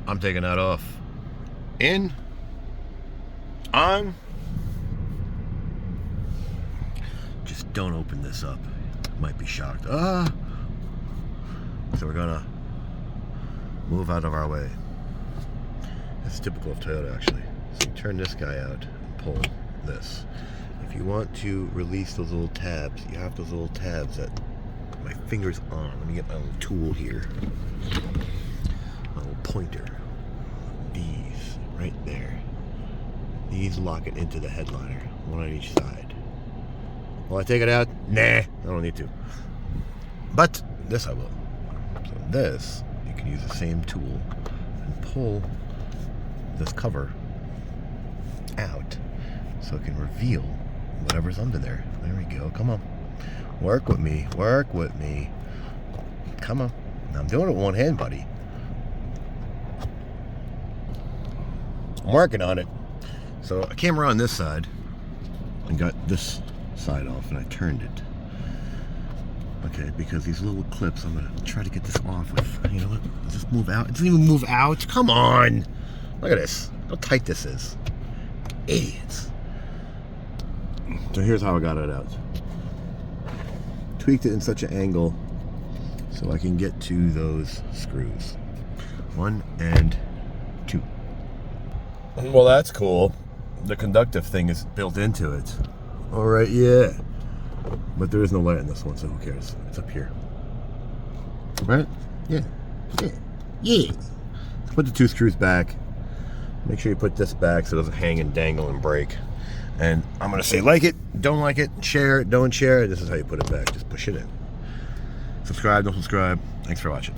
I'm taking that off. In. On. Just don't open this up. Might be shocked. So we're gonna move out of our way. It's typical of Toyota, actually. So you turn this guy out and pull this. If you want to release those little tabs, you have those little tabs that my finger's on. Let me get my little tool here. My little pointer. These, right there. These lock it into the headliner, one on each side. Will I take it out? Nah, I don't need to. But this I will. So this, you can use the same tool and pull this cover out so it can reveal whatever's under there. There we go. Come on. Work with me. Work with me. Come on. I'm doing it with one hand, buddy. I'm working on it. So I came around this side and got this side off, and I turned it. Okay, because these little clips, I'm gonna try to get this off with. You know what? Does this move out? It doesn't even move out. Come on! Look at this. How tight this is. Idiots. So here's how I got it out. Tweaked it in such an angle so I can get to those screws. 1 and 2. Well, that's cool. The conductive thing is built into it. Alright, yeah. But there is no light in this one, so who cares? It's up here. Right? Yeah. Yeah. Yeah. Put the 2 screws back. Make sure you put this back so it doesn't hang and dangle and break. And I'm going to say like it, don't like it, share it, don't share it. This is how you put it back. Just push it in. Subscribe, don't subscribe. Thanks for watching.